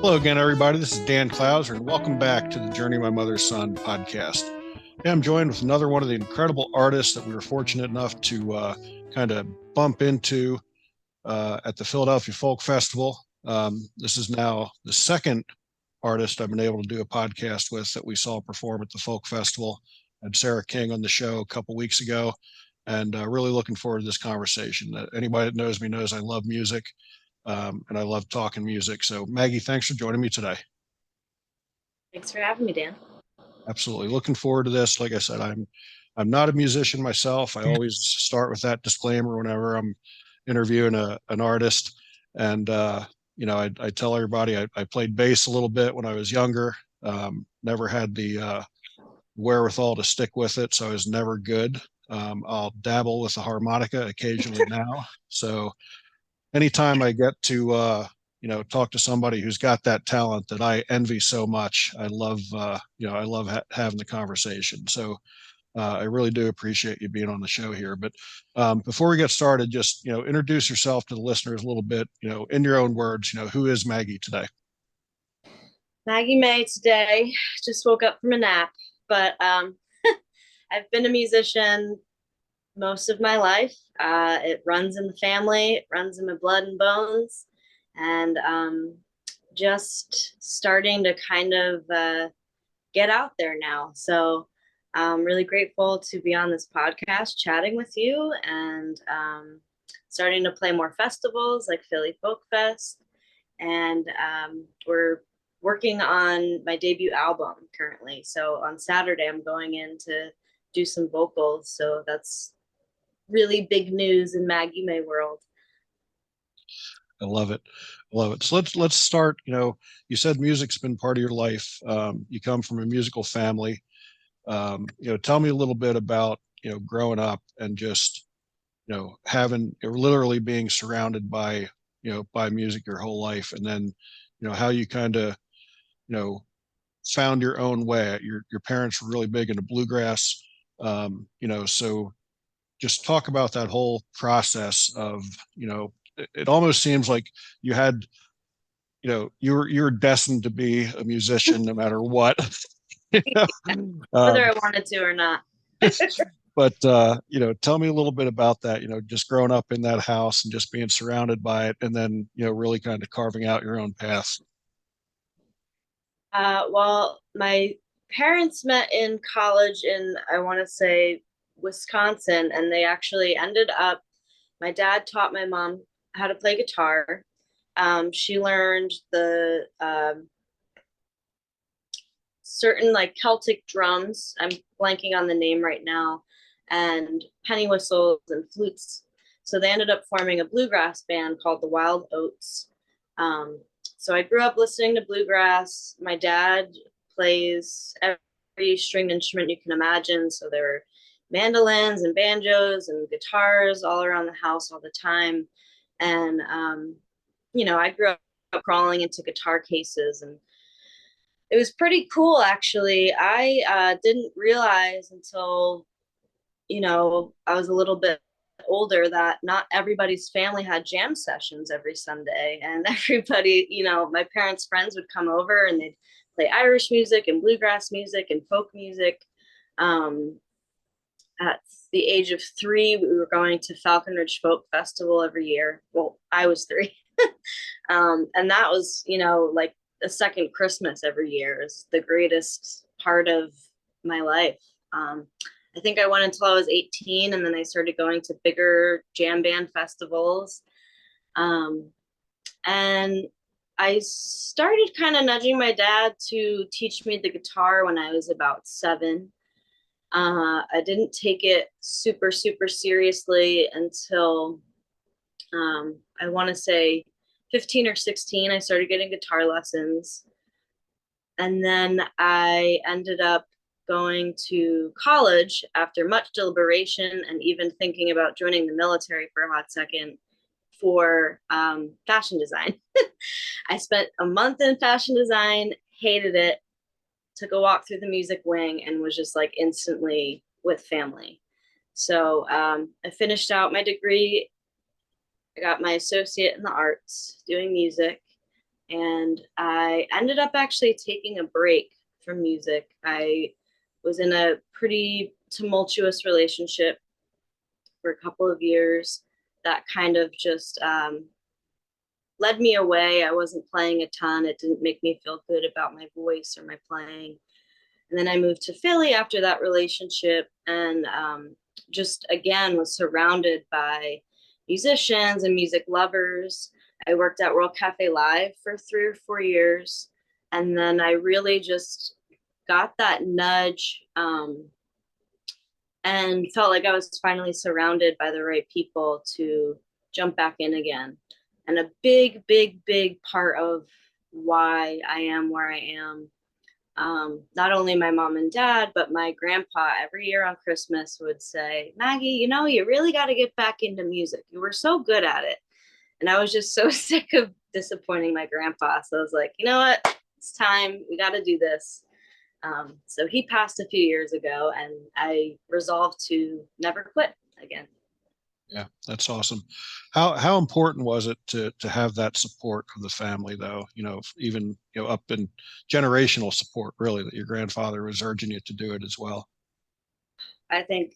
Hello again, everybody. This is Dan Clouser, and welcome back to the Journey My Mother's Son podcast. I'm joined with another one of the incredible artists that we were fortunate enough to kind of bump into at the Philadelphia Folk Festival. This is now the second artist I've been able to do a podcast with that we saw perform at the Folk Festival. I had Sarah King on the show a couple weeks ago, and really looking forward to this conversation. Anybody that knows me knows I love music. And I love talking music. So Maggie, thanks for joining me today. Thanks for having me, Dan. Absolutely. Looking forward to this. Like I said, I'm not a musician myself. I always start with that disclaimer whenever I'm interviewing an artist. And I tell everybody I played bass a little bit when I was younger. Never had the wherewithal to stick with it, so I was never good. I'll dabble with the harmonica occasionally now. So anytime I get to talk to somebody who's got that talent that I envy so much, I love having the conversation. So I really do appreciate you being on the show here. But before we get started, just introduce yourself to the listeners a little bit. In your own words, who is Maggie today? Maggie Mae today. Just woke up from a nap, but I've been a musician most of my life. It runs in the family. It runs in my blood and bones, and just starting to kind of get out there now. So I'm really grateful to be on this podcast chatting with you, and starting to play more festivals like Philly Folk Fest. And we're working on my debut album currently. So on Saturday, I'm going in to do some vocals. So that's really big news in Maggie Mae world. I love it. I love it. So let's start. You said music's been part of your life. You come from a musical family. Tell me a little bit about growing up and just having literally being surrounded by by music your whole life, and then how you kind of found your own way. Your parents were really big into bluegrass. So just talk about that whole process of it almost seems like you had you were destined to be a musician no matter what. Whether um, I wanted to or not. but tell me a little bit about that, just growing up in that house and just being surrounded by it, and then really kind of carving out your own path. Well, my parents met in college in, I want to say, Wisconsin, and they actually ended up, my dad taught my mom how to play guitar. She learned the certain like Celtic drums. I'm blanking on the name right now, and penny whistles and flutes. So they ended up forming a bluegrass band called the Wild Oats. So I grew up listening to bluegrass. My dad plays every stringed instrument you can imagine. So there were mandolins and banjos and guitars all around the house all the time. And, I grew up crawling into guitar cases, and it was pretty cool, actually. I didn't realize until, I was a little bit older that not everybody's family had jam sessions every Sunday. And everybody, my parents' friends would come over and they'd play Irish music and bluegrass music and folk music. At the age of 3, we were going to Falcon Ridge Folk Festival every year. Well, I was 3. And that was, like a second Christmas every year is the greatest part of my life. I think I went until I was 18, and then I started going to bigger jam band festivals. And I started kind of nudging my dad to teach me the guitar when I was about 7. I didn't take it super, super seriously until I want to say 15 or 16. I started getting guitar lessons. And then I ended up going to college after much deliberation and even thinking about joining the military for a hot second for fashion design. I spent a month in fashion design, hated it, took a walk through the music wing, and was just like instantly with family. So I finished out my degree. I got my associate in the arts doing music, And I ended up actually taking a break from music. I was in a pretty tumultuous relationship for a couple of years that kind of just led me away. I wasn't playing a ton. It didn't make me feel good about my voice or my playing. And then I moved to Philly after that relationship, and just again was surrounded by musicians and music lovers. I worked at World Cafe Live for 3 or 4 years. And then I really just got that nudge, and felt like I was finally surrounded by the right people to jump back in again. And a big, big, big part of why I am where I am, not only my mom and dad, but my grandpa every year on Christmas would say, Maggie, you really got to get back into music. You were so good at it. And I was just so sick of disappointing my grandpa. So I was like, you know what? It's time. We got to do this. So he passed a few years ago, and I resolved to never quit again. Yeah, that's awesome. How important was it to have that support from the family, though? Even up in generational support, really, that your grandfather was urging you to do it as well. I think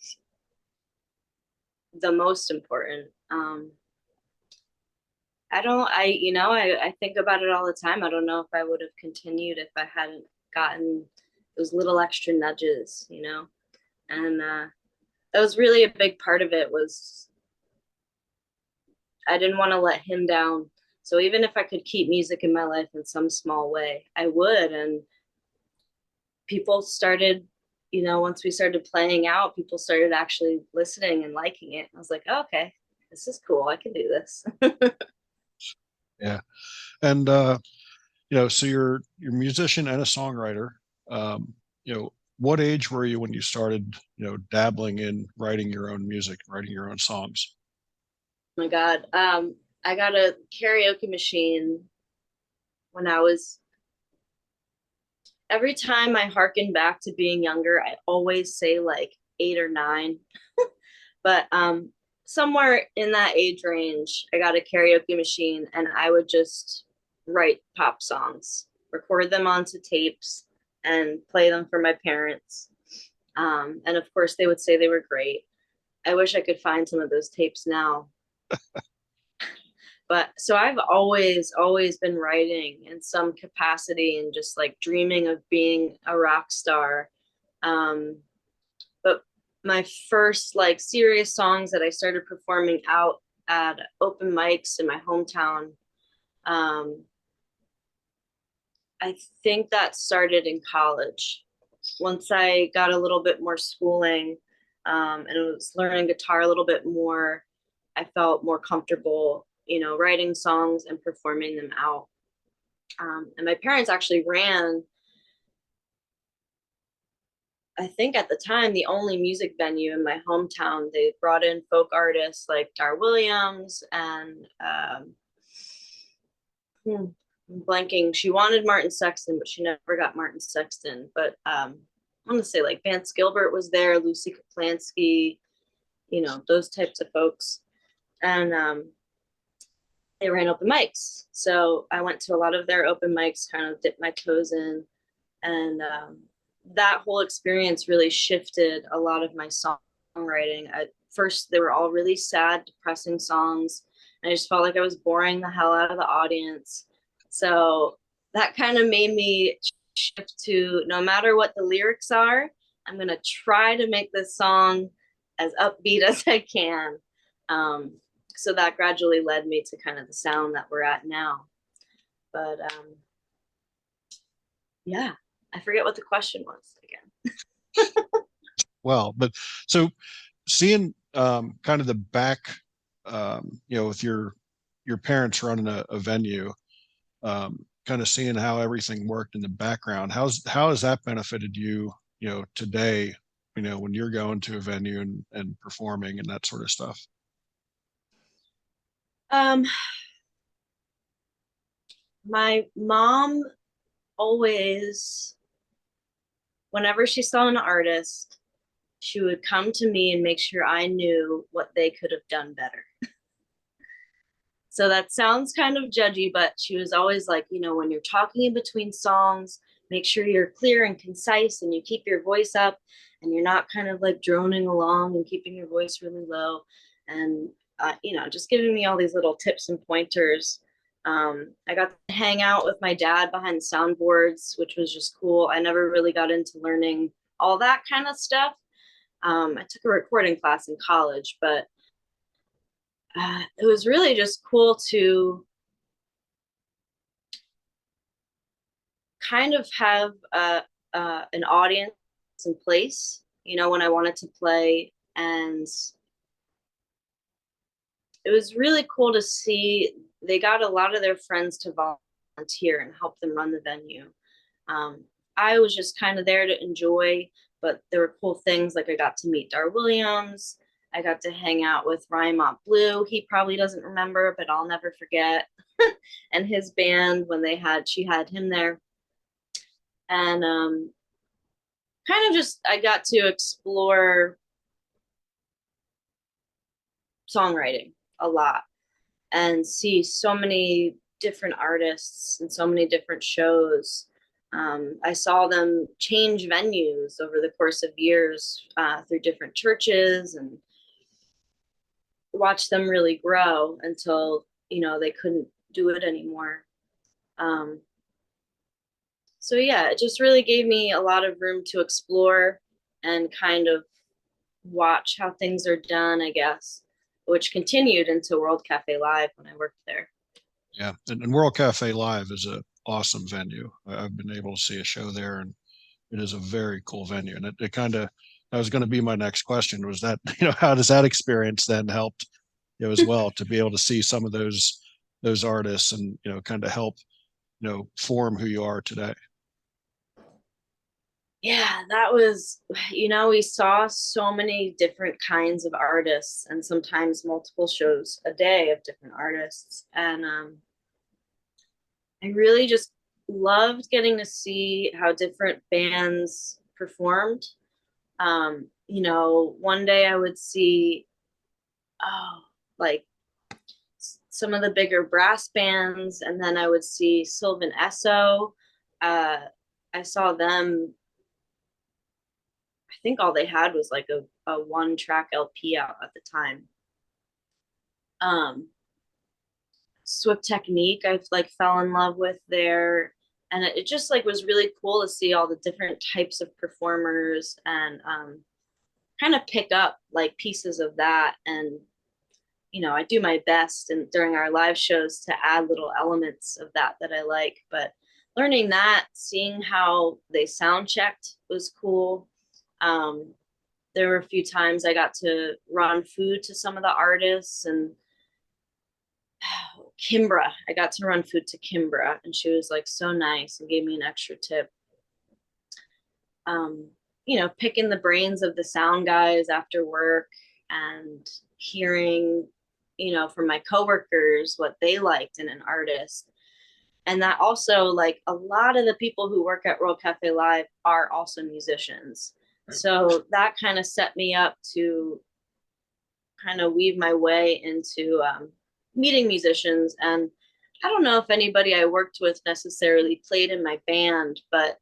the most important. I think about it all the time. I don't know if I would have continued if I hadn't gotten those little extra nudges. And that was really a big part of it. Was I didn't want to let him down. So even if I could keep music in my life in some small way, I would. And people started, once we started playing out, people started actually listening and liking it. I was like, oh, okay, this is cool. I can do this. Yeah, and so you're a musician and a songwriter. Um, what age were you when you started, dabbling in writing your own music, writing your own songs? Oh my God. I got a karaoke machine when I was, every time I harken back to being younger, I always say like 8 or 9. But somewhere in that age range, I got a karaoke machine, and I would just write pop songs, record them onto tapes, and play them for my parents. And of course, they would say they were great. I wish I could find some of those tapes now. But so I've always been writing in some capacity and just like dreaming of being a rock star. But my first like serious songs that I started performing out at open mics in my hometown, um, I think that started in college. Once I got a little bit more schooling, and was learning guitar a little bit more, I felt more comfortable, writing songs and performing them out. And my parents actually ran, I think at the time, the only music venue in my hometown. They brought in folk artists like Dar Williams and I'm blanking. She wanted Martin Sexton, but she never got Martin Sexton. But I want to say like Vance Gilbert was there, Lucy Kaplansky, those types of folks. And they ran open mics. So I went to a lot of their open mics, kind of dipped my toes in. And that whole experience really shifted a lot of my songwriting. At first, they were all really sad, depressing songs. And I just felt like I was boring the hell out of the audience. So that kind of made me shift to, no matter what the lyrics are, I'm going to try to make this song as upbeat as I can. So that gradually led me to kind of the sound that we're at now. But yeah, I forget what the question was again. Well, but so seeing kind of the back, with your parents running a venue, kind of seeing how everything worked in the background. How has that benefited you, today, when you're going to a venue and performing and that sort of stuff? Um, my mom always, whenever she saw an artist, she would come to me and make sure I knew what they could have done better. So that sounds kind of judgy, but she was always like, when you're talking in between songs, make sure you're clear and concise and you keep your voice up and you're not kind of like droning along and keeping your voice really low. And, just giving me all these little tips and pointers. I got to hang out with my dad behind the soundboards, which was just cool. I never really got into learning all that kind of stuff. I took a recording class in college, but it was really just cool to kind of have an audience in place, when I wanted to play. And it was really cool to see they got a lot of their friends to volunteer and help them run the venue. I was just kind of there to enjoy, but there were cool things like I got to meet Dar Williams. I got to hang out with Ryan Mott Blue. He probably doesn't remember, but I'll never forget. And his band when she had him there. And kind of just, I got to explore songwriting a lot and see so many different artists and so many different shows. I saw them change venues over the course of years through different churches, and watch them really grow until, they couldn't do it anymore. So yeah, it just really gave me a lot of room to explore and kind of watch how things are done, I guess, which continued into World Cafe Live when I worked there. Yeah, and World Cafe Live is a awesome venue. I've been able to see a show there, and it is a very cool venue. And it kind of, that was going to be my next question, was that, how does that experience then helped, as well, to be able to see some of those artists and, kind of help, form who you are today? Yeah, that was, we saw so many different kinds of artists and sometimes multiple shows a day of different artists. And I really just loved getting to see how different bands performed. One day I would see, like some of the bigger brass bands, and then I would see Sylvan Esso. I saw them. I think all they had was like a one track LP out at the time. Swift Technique, I like fell in love with there. And it just like was really cool to see all the different types of performers and kind of pick up like pieces of that. And, I do my best and during our live shows to add little elements of that I like. But learning that, seeing how they sound checked was cool. There were a few times I got to run food to some of the artists, and Kimbra, I got to run food to Kimbra, and she was like so nice and gave me an extra tip. Picking the brains of the sound guys after work and hearing, from my coworkers what they liked in an artist. And that also, like, a lot of the people who work at World Cafe Live are also musicians. So that kind of set me up to kind of weave my way into meeting musicians. And I don't know if anybody I worked with necessarily played in my band, but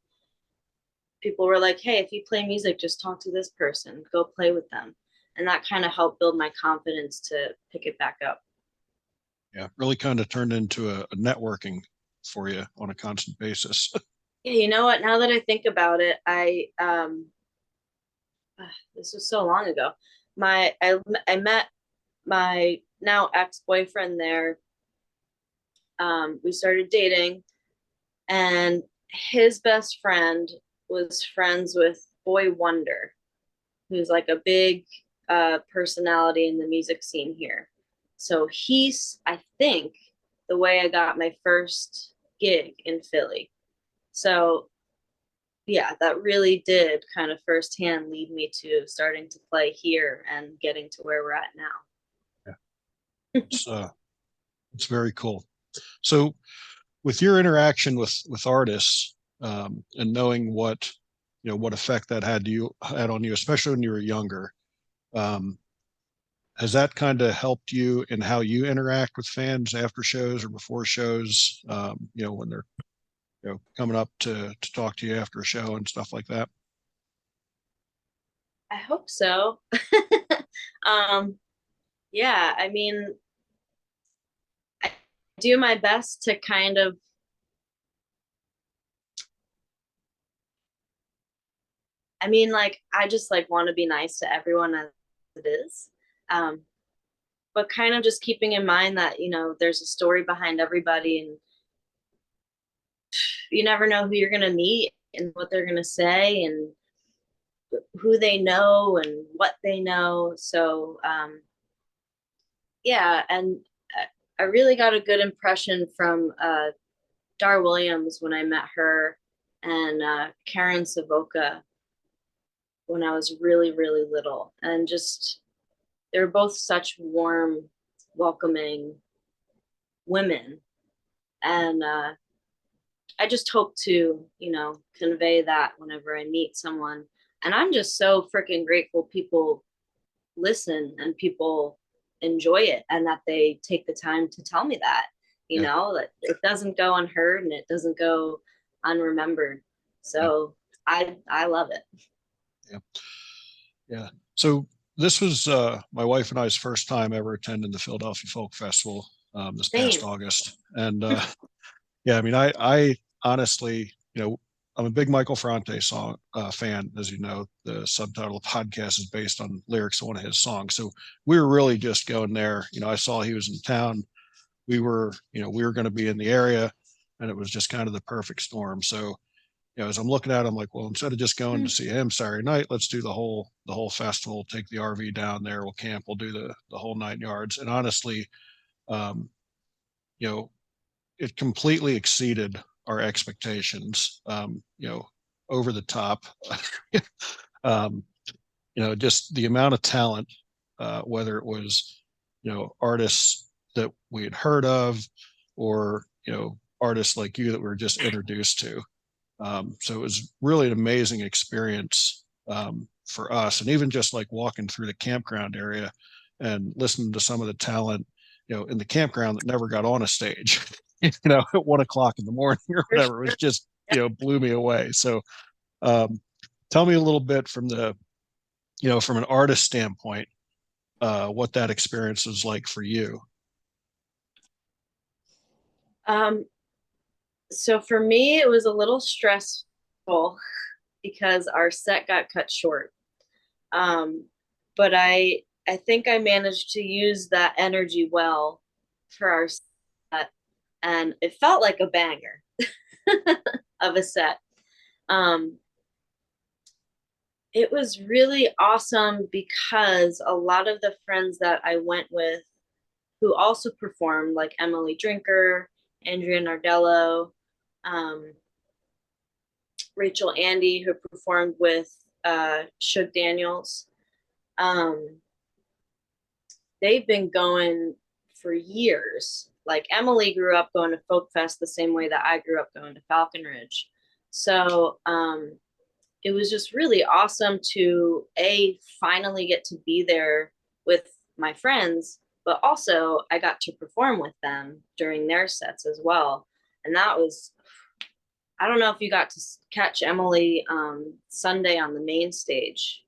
people were like, hey, if you play music, just talk to this person, go play with them. And that kind of helped build my confidence to pick it back up. Yeah, really kind of turned into a networking for you on a constant basis. Yeah, you know what? Now that I think about it, this was so long ago. I met my now ex-boyfriend there. We started dating, and his best friend was friends with Boy Wonder, who's like a big personality in the music scene here. So he's, I think, the way I got my first gig in Philly. So yeah, that really did kind of firsthand lead me to starting to play here and getting to where we're at now. Yeah, it's very cool. So with your interaction with artists, and knowing what, what effect that had on you, especially when you were younger, um, has that kind of helped you in how you interact with fans after shows or before shows? When they're coming up to talk to you after a show and stuff like that. I hope so. um, yeah, I mean, I do my best to kind of, I mean, like, I just like want to be nice to everyone as it is. Um, but kind of just keeping in mind that, there's a story behind everybody, and you never know who you're going to meet and what they're going to say and who they know and what they know. So, yeah. And I really got a good impression from Dar Williams when I met her, and Karen Savoca when I was really, really little. And just, they're both such warm, welcoming women. And I just hope to, convey that whenever I meet someone. And I'm just so freaking grateful people listen and people enjoy it, and that they take the time to tell me that, Yeah, that it doesn't go unheard and it doesn't go unremembered. yeah, So I love it. yeah, yeah. So this was my wife and I's first time ever attending the Philadelphia Folk Festival this past Same. August, and yeah, I mean, I honestly, I'm a big Michael Franti song fan. As you know, the subtitle of the podcast is based on lyrics of one of his songs. So we were really just going there. I saw he was in town. We were going to be in the area, and it was just kind of the perfect storm. So, as I'm looking at it, I'm like, well, instead of just going to see him Saturday night, let's do the whole festival. Take the RV down there. We'll camp. We'll do the whole 9 yards. And honestly, um, you know, it completely exceeded our expectations. Over the top. um, just the amount of talent, whether it was, artists that we had heard of, or artists like you that we were just introduced to. So it was really an amazing experience for us, and even just like walking through the campground area and listening to some of the talent, in the campground that never got on a stage, at 1 o'clock in the morning or For whatever. It was sure. just, blew me away. So um, tell me a little bit from an artist standpoint, what that experience was like for you. um so for me it was a little stressful because our set got cut short. But I think I managed to use that energy well for our set, and it felt like a banger of a set. Um, it was really awesome because a lot of the friends that I went with who also performed, like Emily Drinker, Andrea Nardello, um, Rachel Andy, who performed with Suge Daniels. Um, they've been going for years. Like Emily grew up going to Folk Fest the same way that I grew up going to Falcon Ridge. So it was just really awesome to finally get to be there with my friends, but also I got to perform with them during their sets as well. And that was, I don't know if you got to catch Emily Sunday on the main stage,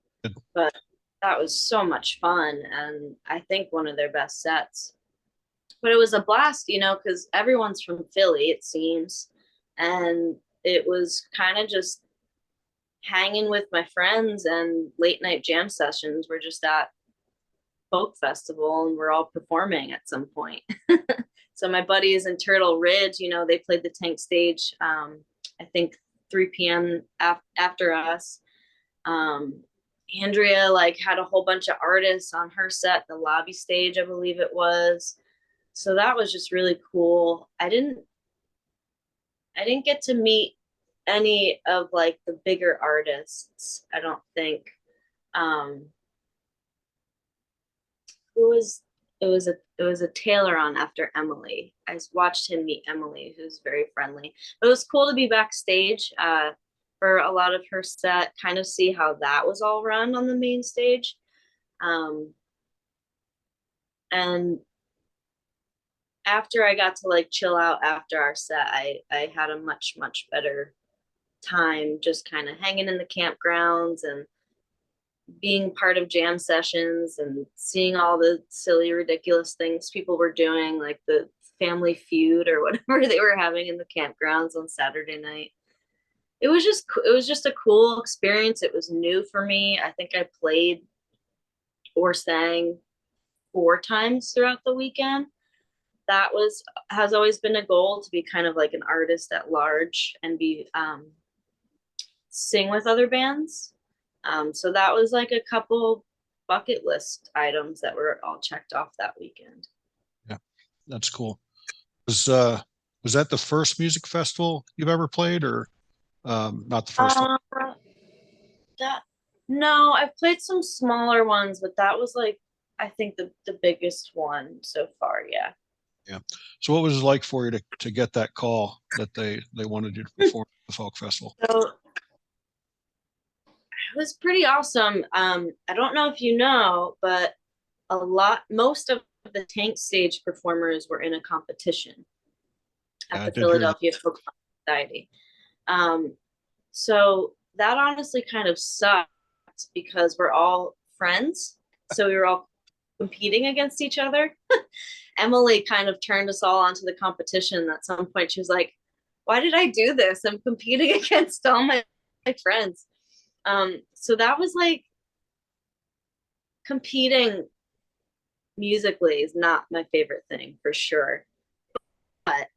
but that was so much fun, and I think one of their best sets. But it was a blast, because everyone's from Philly, it seems, and it was kind of just hanging with my friends, and late night jam sessions were just at folk festival, and we're all performing at some point. So my buddies in Turtle Ridge, they played the tank stage, I think 3 p.m. after us. um, Andrea like had a whole bunch of artists on her set, the lobby stage, I believe it was. So that was just really cool. I didn't get to meet any of like the bigger artists, I don't think. Um who was it was a Taylor on after Emily. I watched him meet Emily, who's very friendly. But it was cool to be backstage for a lot of her set, kind of see how that was all run on the main stage. Um, And after I got to like chill out after our set, I had a much better time just kind of hanging in the campgrounds and being part of jam sessions and seeing all the silly, ridiculous things people were doing, like the family feud or whatever they were having in the campgrounds on Saturday night. It was just a cool experience. It was new for me. I think I played or sang 4 times throughout the weekend. That was has always been a goal, to be kind of like an artist at large and be sing with other bands. So that was like a couple bucket list items that were all checked off that weekend. Yeah, that's cool. Was that the first music festival you've ever played, or not the first one? Uh, that no, I've played some smaller ones, but that was like I think the biggest one so far. Yeah. Yeah. So what was it like for you to get that call that they wanted you to perform at the folk festival? So it was pretty awesome. I don't know if you know, but most of the tank stage performers were in a competition Yeah, at I the did hear that. Philadelphia Folk Society. Um, so that honestly kind of sucked because we're all friends. So we were all competing against each other. Emily kind of turned us all onto the competition. At some point, she was like, "Why did I do this? I'm competing against all my friends." So that was like competing musically is not my favorite thing for sure. But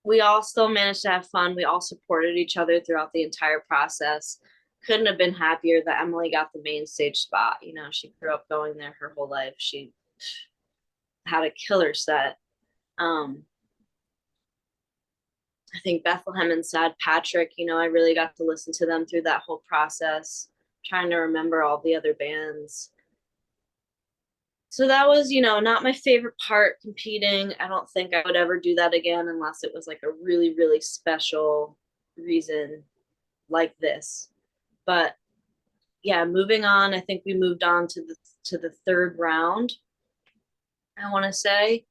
we all still managed to have fun. We all supported each other throughout the entire process. Couldn't have been happier that Emily got the main stage spot. You know, she grew up going there her whole life. She had a killer set. Um, I think Bethlehem and Sad Patrick, you know, I really got to listen to them through that whole process, trying to remember all the other bands. So that was, you know, not my favorite part competing. I don't think I would ever do that again unless it was like a really special reason like this. But yeah, moving on, I think we moved on to the third round. I want to say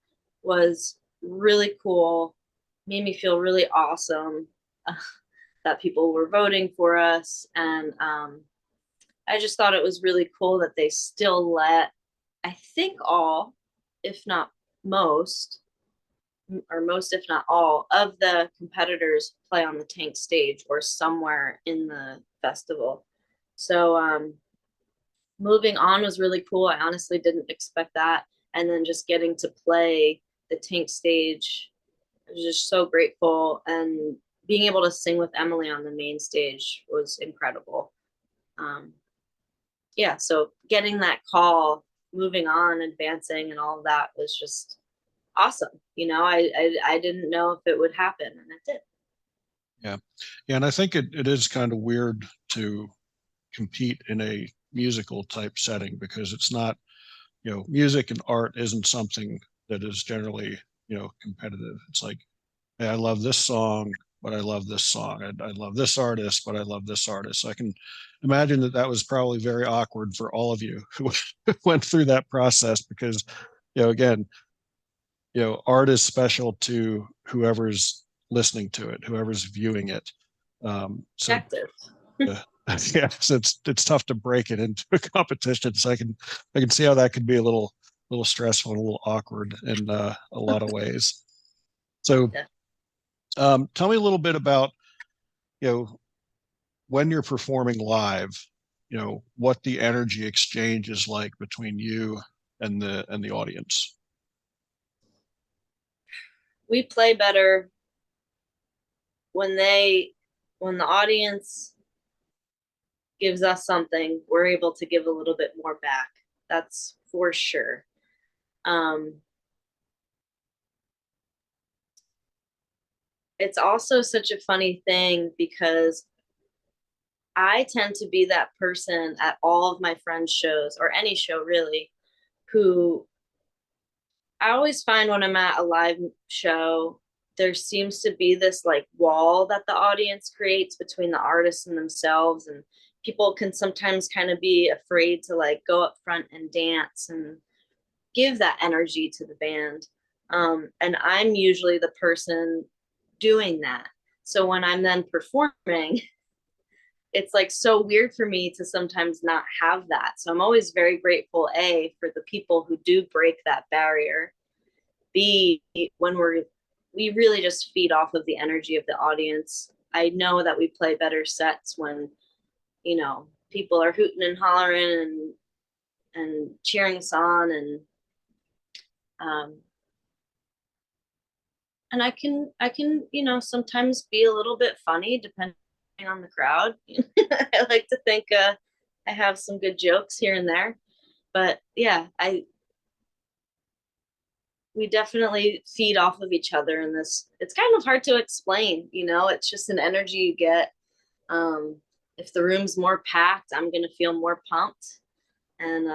was really cool. Made me feel really awesome that people were voting for us, and I just thought it was really cool that they still let, I think all, if not most, or most if not all of the competitors play on the tank stage or somewhere in the festival. So moving on was really cool. I honestly didn't expect that. And then just getting to play the tank stage, I was just so grateful. And being able to sing with Emily on the main stage was incredible. Um, yeah, so getting that call, moving on, advancing, and all of that was just awesome. You know, I didn't know if it would happen, and it did. Yeah. Yeah, and I think it is kind of weird to compete in a musical type setting because it's not, music and art isn't something that is generally, competitive. It's like, hey, I love this song, but I love this song. I love this artist, but I love this artist. So I can imagine that that was probably very awkward for all of you who went through that process because, again, art is special to whoever's listening to it, whoever's viewing it. So Objective. uh, yeah, so it's tough to break it into a competition. So I can see how that could be a little stressful and a little awkward in a lot of ways. So Yeah. tell me a little bit about you know when you're performing live, what the energy exchange is like between you and the audience. We play better when when the audience gives us something, we're able to give a little bit more back. That's for sure. Um, it's also such a funny thing because I tend to be that person at all of my friends' shows or any show really, who I always find when I'm at a live show, there seems to be this like wall that the audience creates between the artists and themselves. And people can sometimes kind of be afraid to like go up front and dance. And give that energy to the band. And I'm usually the person doing that. So when I'm then performing, it's like so weird for me to sometimes not have that. So I'm always very grateful, A, for the people who do break that barrier. B, when we really just feed off of the energy of the audience. I know that we play better sets when, you know, people are hooting and hollering and cheering us on, um and I can, you know, sometimes be a little bit funny depending on the crowd. I like to think I have some good jokes here and there. But yeah, I we definitely feed off of each other in this. It's kind of hard to explain, you know, it's just an energy you get. Um if the room's more packed, I'm going to feel more pumped, and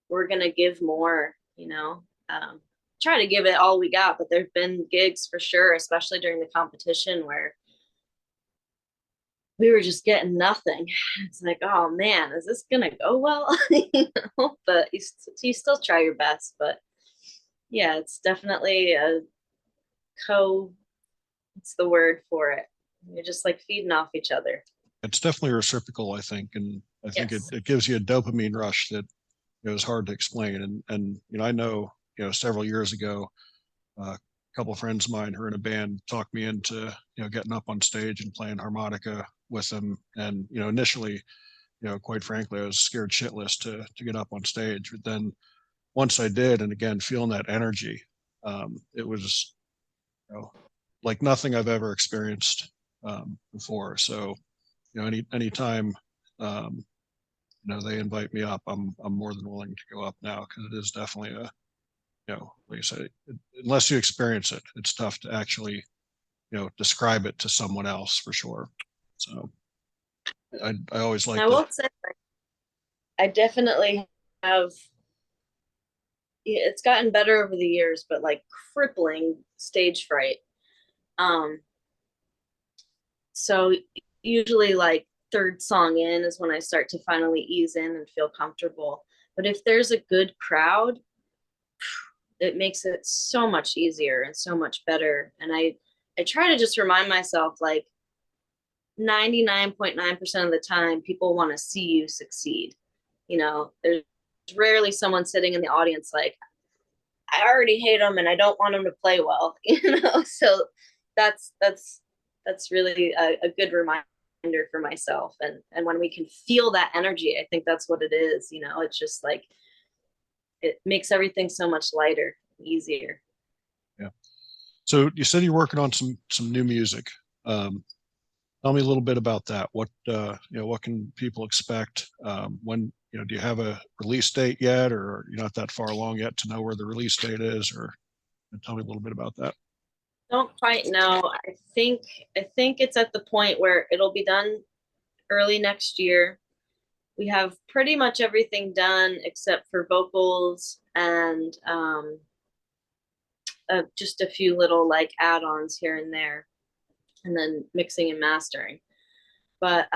we're going to give more, you know. Try to give it all we got, but there've been gigs for sure, especially during the competition, where we were just getting nothing. It's like, oh man, is this gonna go well? You know, but you still try your best. But yeah, it's definitely a co. What's the word for it? You're just like feeding off each other. It's definitely reciprocal, I think, and I think Yes. it gives you a dopamine rush that is hard to explain. And you know, several years ago, a couple of friends of mine who are in a band talked me into getting up on stage and playing harmonica with them. And initially, quite frankly, I was scared shitless to get up on stage. But then once I did, and again feeling that energy, it was like nothing I've ever experienced before. So anytime they invite me up, I'm more than willing to go up now, because it is definitely a like I said, unless you experience it, it's tough to actually describe it to someone else for sure. So I always And like I to. will say, I definitely have. It's gotten better over the years, but like crippling stage fright. Um, so usually like third song in is when I start to finally ease in and feel comfortable. But if there's a good crowd, it makes it so much easier and so much better. And I try to just remind myself, like, 99.9% of the time people want to see you succeed. You know, there's rarely someone sitting in the audience like, I already hate them and I don't want them to play well. You know, so that's really a good reminder for myself. And when we can feel that energy, I think that's what it is. You know, it's just like it makes everything so much lighter, easier. Yeah. So you said you're working on some new music. Tell me a little bit about that. What can people expect? When do you have a release date yet, or you're not that far along yet to know where the release date is? Or tell me a little bit about that. Don't quite know. I think it's at the point where it'll be done early next year. We have pretty much everything done except for vocals and just a few little like add-ons here and there, and then mixing and mastering. But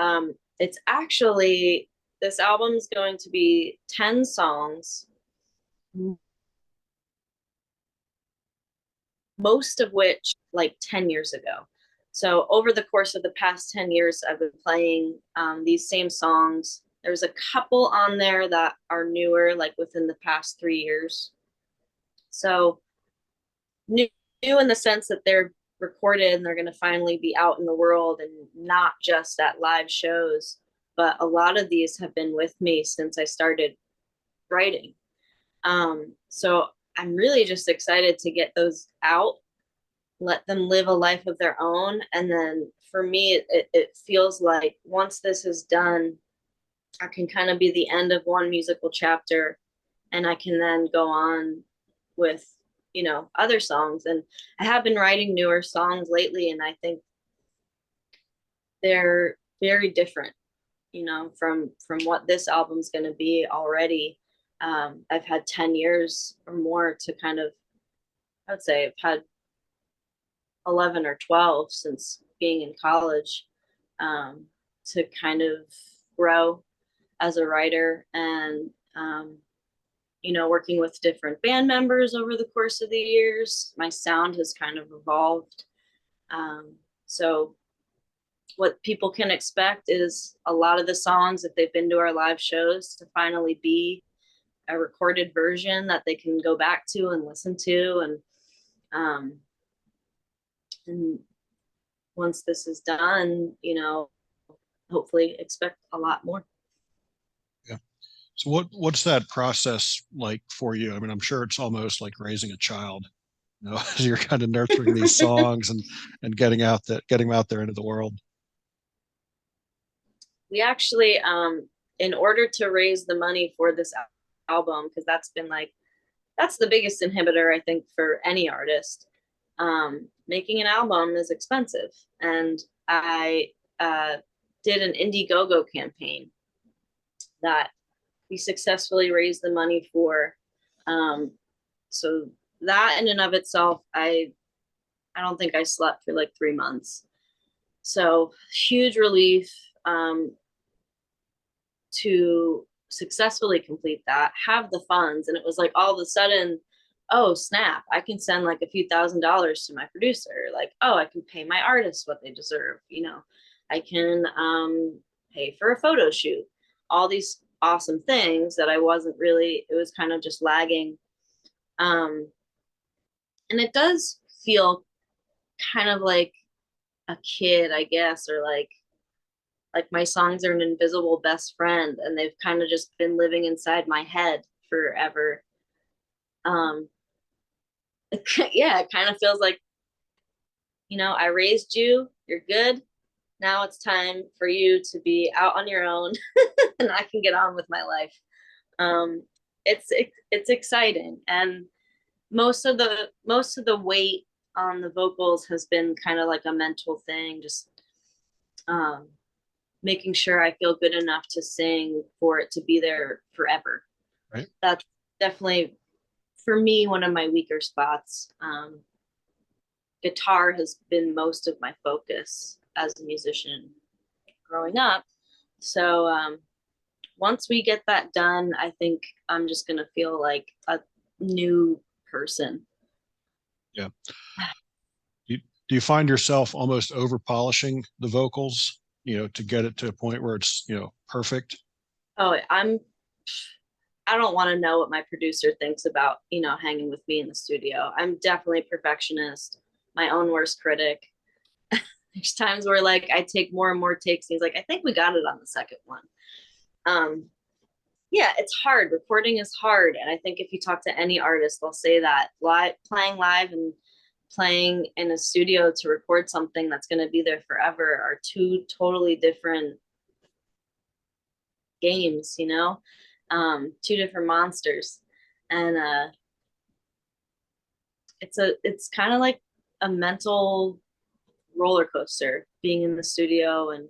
it's actually, this album is going to be 10 songs, most of which like 10 years ago. So over the course of the past 10 years, I've been playing these same songs. There's a couple on there that are newer, like within the past 3 years. So new, new in the sense that they're recorded and they're going to finally be out in the world and not just at live shows. But a lot of these have been with me since I started writing. So I'm really just excited to get those out, let them live a life of their own. And then for me, it feels like once this is done, I can kind of be the end of one musical chapter, and I can then go on with, other songs. And I have been writing newer songs lately, and I think they're very different, from what this album's going to be already. I've had 10 years or more to kind of, I would say I've had 11 or 12 since being in college, to kind of grow as a writer. And Um, working with different band members over the course of the years, my sound has kind of evolved. So what people can expect is a lot of the songs, if they've been to our live shows, to finally be a recorded version that they can go back to and listen to. And once this is done, hopefully expect a lot more. Yeah. So what's that process like for you? I mean, I'm sure it's almost like raising a child, as you're kind of nurturing these songs and getting them out there into the world. We actually, in order to raise the money for this album, because that's the biggest inhibitor, I think, for any artist. Making an album is expensive. And I did an Indiegogo campaign that we successfully raised the money for. So that in and of itself, I don't think I slept for like 3 months. So huge relief to successfully complete that, have the funds. And it was like all of a sudden, oh snap, I can send like a few $1,000s to my producer. Like, oh, I can pay my artists what they deserve. I can pay for a photo shoot. All these awesome things that it was kind of just lagging. And it does feel kind of like a kid, I guess, or like my songs are an invisible best friend, and they've kind of just been living inside my head forever. Yeah, it kind of feels like, I raised you, you're good. Now it's time for you to be out on your own and I can get on with my life. It's exciting, and most of the weight on the vocals has been kind of like a mental thing, just making sure I feel good enough to sing for it to be there forever. Right. That's definitely, for me, one of my weaker spots. Guitar has been most of my focus as a musician growing up. So once we get that done, I think I'm just going to feel like a new person. Yeah. Do you find yourself almost over polishing the vocals, to get it to a point where it's, perfect? Oh, I don't want to know what my producer thinks about, hanging with me in the studio. I'm definitely a perfectionist, my own worst critic. There's times where like I take more and more takes and he's like, I think we got it on the second one. Yeah, it's hard. Recording is hard. And I think if you talk to any artist, they'll say that playing live and playing in a studio to record something that's going to be there forever are two totally different games, two different monsters. And it's kind of like a mental roller coaster being in the studio. And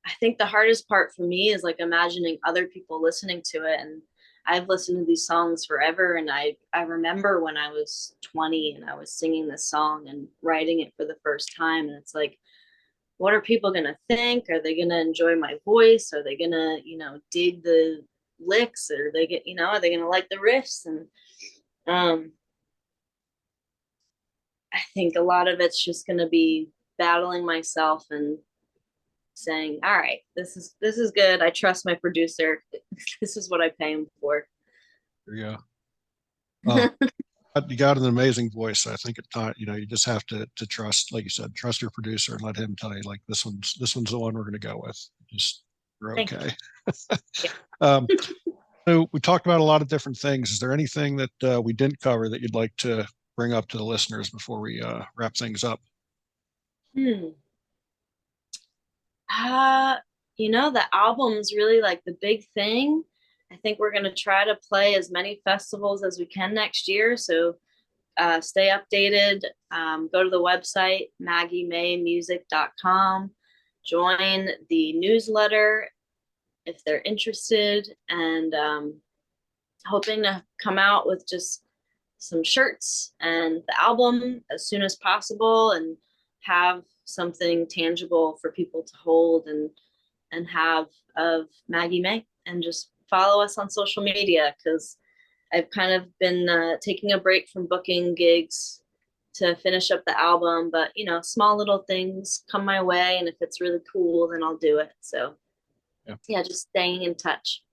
I think the hardest part for me is like imagining other people listening to it. And I've listened to these songs forever. And I remember when I was 20 and I was singing this song and writing it for the first time. And it's like, what are people going to think? Are they going to enjoy my voice? Are they going to, dig the licks? Or are they going to like the riffs? And I think a lot of it's just going to be battling myself and saying, all right, this is good. I trust my producer. This is what I pay him for. Yeah. You got an amazing voice. I think at time, you just have to trust, like you said, trust your producer and let him tell you, like, this one's the one we're going to go with. Just, we're okay. So we talked about a lot of different things. Is there anything that we didn't cover that you'd like to bring up to the listeners before we wrap things up? The album's really like the big thing. I think we're going to try to play as many festivals as we can next year. So stay updated. Go to the website, maggiemaymusic.com. Join the newsletter if they're interested. And hoping to come out with just some shirts and the album as soon as possible and have something tangible for people to hold and and have of Maggie Mae, and just follow us on social media, because I've kind of been taking a break from booking gigs to finish up the album, but you know, small little things come my way, and if it's really cool, then I'll do it. So yeah, just staying in touch.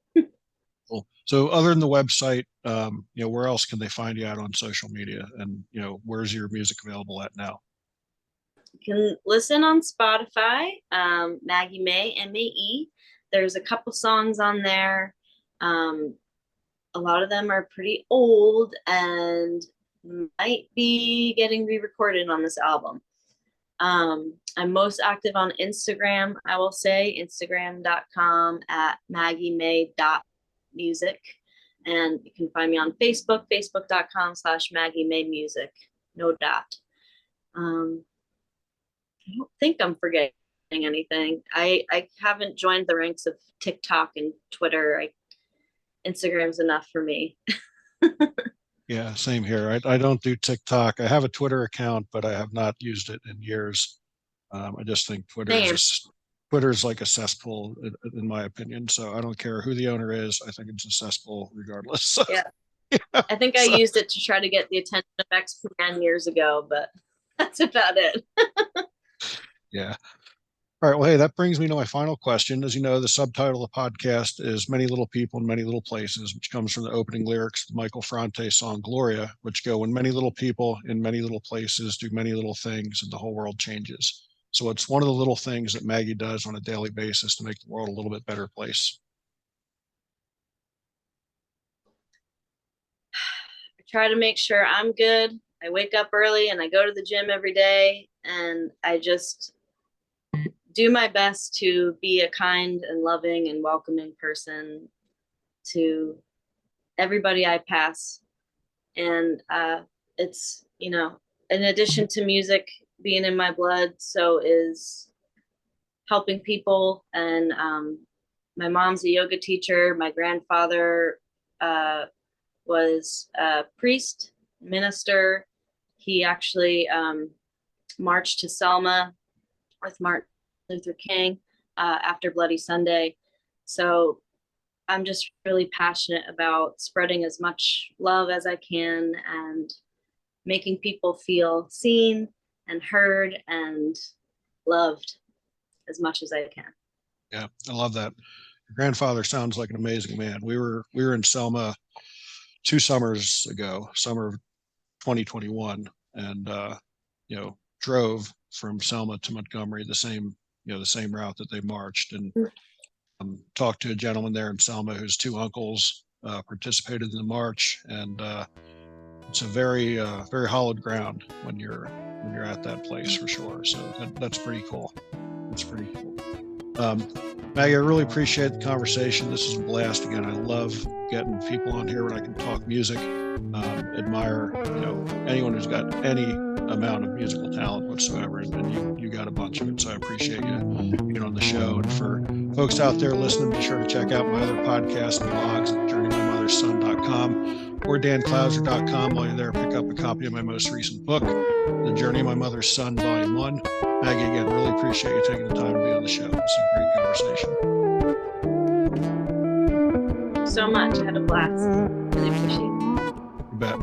Cool. So other than the website, where else can they find you out on social media? And, where's your music available at now? You can listen on Spotify, Maggie Mae, M-A-E. There's a couple songs on there. A lot of them are pretty old and might be getting re-recorded on this album. I'm most active on Instagram, I will say, instagram.com at maggiemae.music. And you can find me on Facebook, facebook.com/Maggie Mae Music, no dot. I don't think I'm forgetting anything. I haven't joined the ranks of TikTok and Twitter. Instagram's enough for me. Yeah, same here. I don't do TikTok. I have a Twitter account, but I have not used it in years. I just think Twitter is like a cesspool, in my opinion. So I don't care who the owner is. I think it's a cesspool regardless. Yeah. I think I used it to try to get the attention of XPN years ago, but that's about it. Yeah. All right. Well, hey, that brings me to my final question. As you know, the subtitle of the podcast is Many Little People in Many Little Places, which comes from the opening lyrics of Michael Frante's song Gloria, which go, when many little people in many little places do many little things and the whole world changes. So it's one of the little things that Maggie does on a daily basis to make the world a little bit better place. I try to make sure I'm good. I wake up early and I go to the gym every day, and I just do my best to be a kind and loving and welcoming person to everybody I pass. And it's, in addition to music being in my blood, so is helping people. And my mom's a yoga teacher. My grandfather was a priest, minister. He actually marched to Selma with Martin Luther King after Bloody Sunday. So I'm just really passionate about spreading as much love as I can and making people feel seen and heard and loved as much as I can. Yeah, I love that. Your grandfather sounds like an amazing man. We were in Selma 2 summers ago, summer of 2021, and drove from Selma to Montgomery the same route that they marched, and talked to a gentleman there in Selma whose 2 uncles participated in the march, and it's a very hallowed ground when you're at that place, for sure. So that's pretty cool. That's pretty cool. Maggie, I really appreciate the conversation. This is a blast. Again, I love getting people on here when I can talk music. Admire, anyone who's got any amount of musical talent whatsoever, and you got a bunch of it. So I appreciate you being on the show. And for folks out there listening, be sure to check out my other podcasts and blogs at journeymymotherson.com or danclouser.com. While you're there, pick up a copy of my most recent book, The Journey of My Mother's Son, Volume 1. Maggie, again, really appreciate you taking the time to be on the show. It's a great conversation. So much. I had a blast. Really appreciate it. You bet.